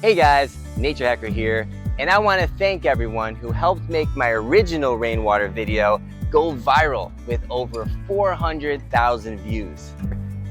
Hey guys, Nature Hacker here, and I want to thank everyone who helped make my original rainwater video go viral with over 400,000 views.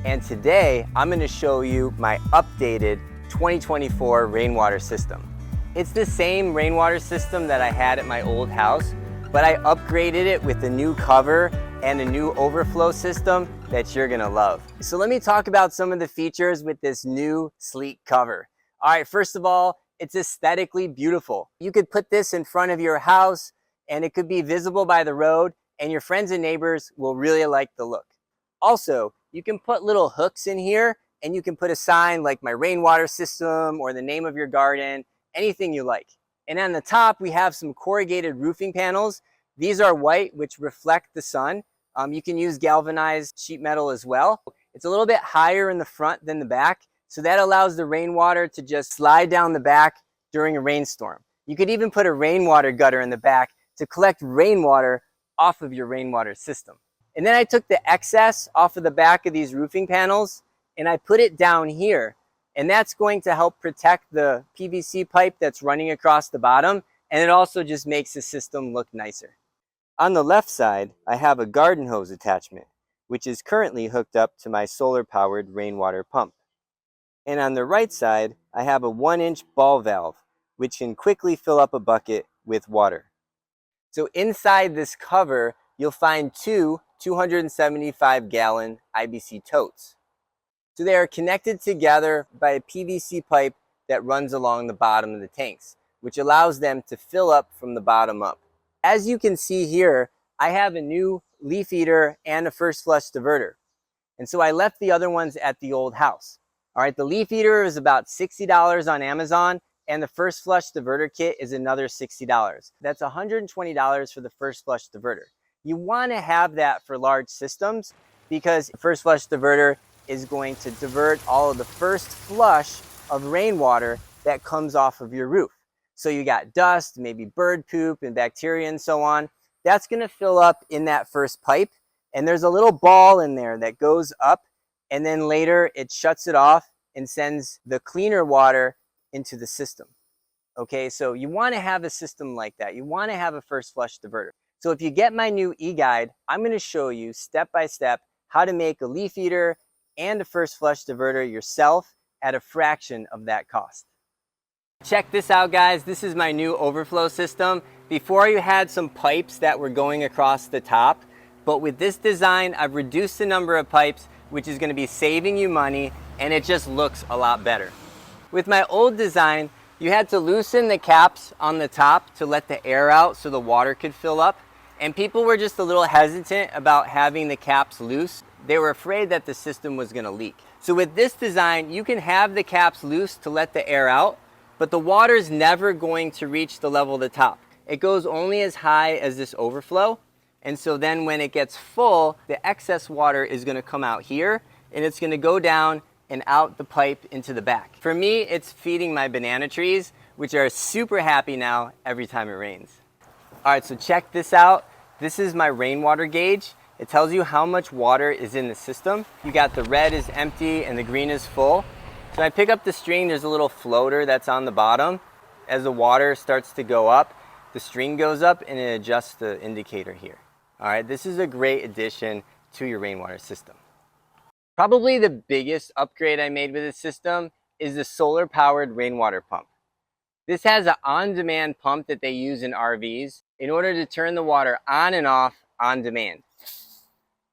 And today I'm going to show you my updated 2024 rainwater system. It's the same rainwater system that I had at my old house, but I upgraded it with a new cover and a new overflow system that you're gonna love. So let me talk about some of the features with this new sleek cover. All right, first of all, it's aesthetically beautiful. You could put this in front of your house and it could be visible by the road and your friends and neighbors will really like the look. Also, you can put little hooks in here and you can put a sign like my rainwater system or the name of your garden, anything you like. And on the top, we have some corrugated roofing panels. These are white, which reflect the sun. You can use galvanized sheet metal as well. It's a little bit higher in the front than the back, so that allows the rainwater to just slide down the back during a rainstorm. You could even put a rainwater gutter in the back to collect rainwater off of your rainwater system. And then I took the excess off of the back of these roofing panels and I put it down here. And that's going to help protect the PVC pipe that's running across the bottom. And it also just makes the system look nicer. On the left side, I have a garden hose attachment, which is currently hooked up to my solar-powered rainwater pump. And on the right side, I have a 1-inch ball valve, which can quickly fill up a bucket with water. So inside this cover, you'll find two 275-gallon IBC totes. So they are connected together by a PVC pipe that runs along the bottom of the tanks, which allows them to fill up from the bottom up. As you can see here, I have a new leaf eater and a first flush diverter. And so I left the other ones at the old house. All right, the leaf eater is about $60 on Amazon, and the first flush diverter kit is another $60. That's $120 for the first flush diverter. You want to have that for large systems because first flush diverter is going to divert all of the first flush of rainwater that comes off of your roof. So you got dust, maybe bird poop and bacteria and so on. That's going to fill up in that first pipe. And there's a little ball in there that goes up and then later it shuts it off and sends the cleaner water into the system. Okay, so you want to have a system like that. You want to have a first flush diverter. So if you get my new e-guide, I'm going to show you step by step how to make a leaf eater and a first flush diverter yourself at a fraction of that cost. Check this out, guys. This is my new overflow system. Before, you had some pipes that were going across the top, but with this design, I've reduced the number of pipes, which is going to be saving you money, and it just looks a lot better. With my old design, you had to loosen the caps on the top to let the air out so the water could fill up, and people were just a little hesitant about having the caps loose. They were afraid that the system was going to leak. So with this design, you can have the caps loose to let the air out, but the water is never going to reach the level of the top. It goes only as high as this overflow. And so then when it gets full, the excess water is going to come out here and it's going to go down and out the pipe into the back. For me, it's feeding my banana trees, which are super happy now every time it rains. All right, so check this out. This is my rainwater gauge. It tells you how much water is in the system. You got the red is empty and the green is full. So I pick up the string, there's a little floater that's on the bottom. As the water starts to go up, the string goes up and it adjusts the indicator here. All right, this is a great addition to your rainwater system. Probably the biggest upgrade I made with this system is the solar-powered rainwater pump. This has an on-demand pump that they use in RVs in order to turn the water on and off on demand.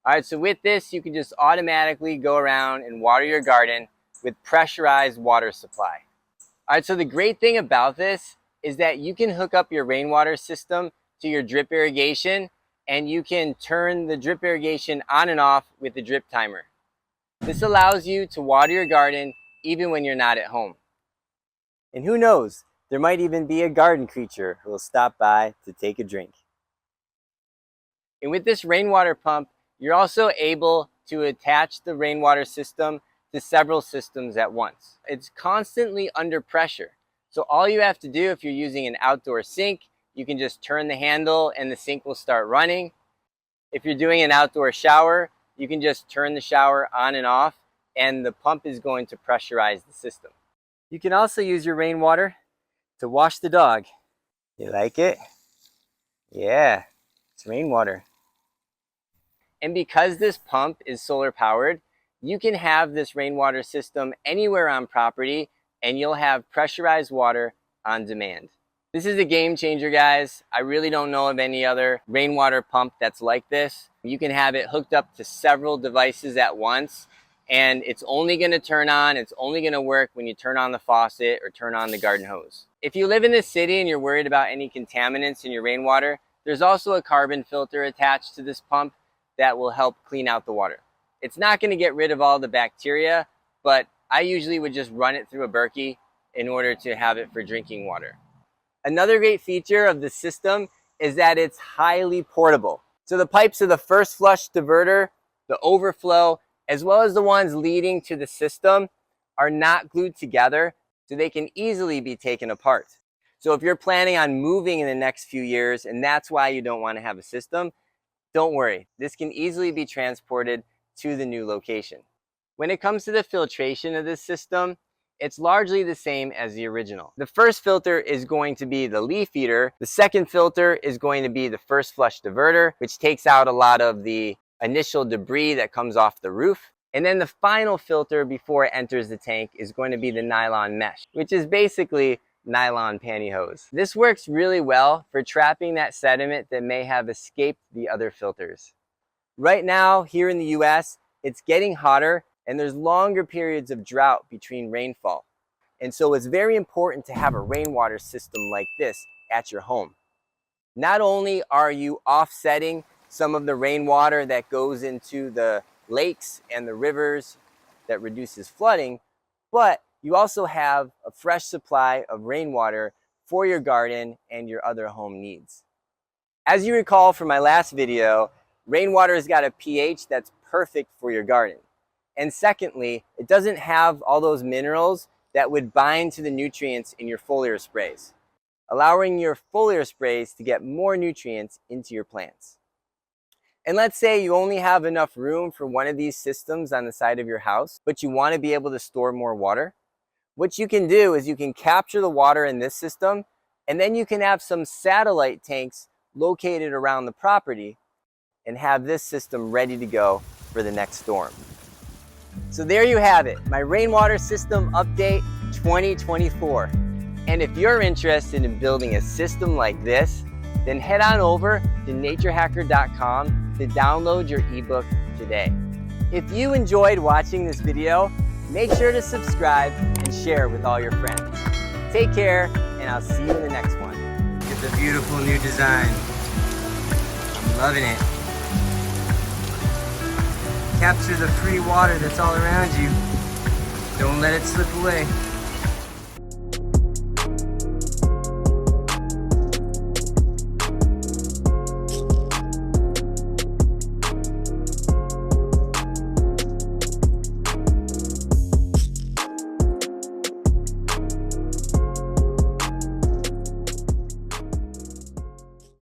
All right, so with this, you can just automatically go around and water your garden with pressurized water supply. All right, so the great thing about this is that you can hook up your rainwater system to your drip irrigation and you can turn the drip irrigation on and off with the drip timer. This allows you to water your garden even when you're not at home. And who knows, there might even be a garden creature who will stop by to take a drink. And with this rainwater pump, you're also able to attach the rainwater system to several systems at once. It's constantly under pressure. So all you have to do if you're using an outdoor sink, you can just turn the handle and the sink will start running. If you're doing an outdoor shower, you can just turn the shower on and off and the pump is going to pressurize the system. You can also use your rainwater to wash the dog. You like it? Yeah, it's rainwater. And because this pump is solar powered, you can have this rainwater system anywhere on property and you'll have pressurized water on demand. This is a game changer, guys. I really don't know of any other rainwater pump that's like this. You can have it hooked up to several devices at once, and it's only gonna turn on, it's only gonna work when you turn on the faucet or turn on the garden hose. If you live in the city and you're worried about any contaminants in your rainwater, there's also a carbon filter attached to this pump that will help clean out the water. It's not gonna get rid of all the bacteria, but I usually would just run it through a Berkey in order to have it for drinking water. Another great feature of the system is that it's highly portable. So the pipes of the first flush diverter, the overflow, as well as the ones leading to the system are not glued together, so they can easily be taken apart. So if you're planning on moving in the next few years and that's why you don't want to have a system, don't worry. This can easily be transported to the new location. When it comes to the filtration of this system, it's largely the same as the original. The first filter is going to be the leaf eater. The second filter is going to be the first flush diverter, which takes out a lot of the initial debris that comes off the roof. And then the final filter before it enters the tank is going to be the nylon mesh, which is basically nylon pantyhose. This works really well for trapping that sediment that may have escaped the other filters. Right now, here in the US, it's getting hotter and there's longer periods of drought between rainfall. And so it's very important to have a rainwater system like this at your home. Not only are you offsetting some of the rainwater that goes into the lakes and the rivers that reduces flooding, but you also have a fresh supply of rainwater for your garden and your other home needs. As you recall from my last video, rainwater has got a pH that's perfect for your garden. And secondly, it doesn't have all those minerals that would bind to the nutrients in your foliar sprays, allowing your foliar sprays to get more nutrients into your plants. And let's say you only have enough room for one of these systems on the side of your house, but you want to be able to store more water. What you can do is you can capture the water in this system, and then you can have some satellite tanks located around the property and have this system ready to go for the next storm. So there you have it, my rainwater system update 2024. And if you're interested in building a system like this, then head on over to naturehacker.com to download your ebook today. If you enjoyed watching this video, make sure to subscribe and share with all your friends. Take care, and I'll see you in the next one. It's a beautiful new design. I'm loving it. Capture the free water that's all around you. Don't let it slip away.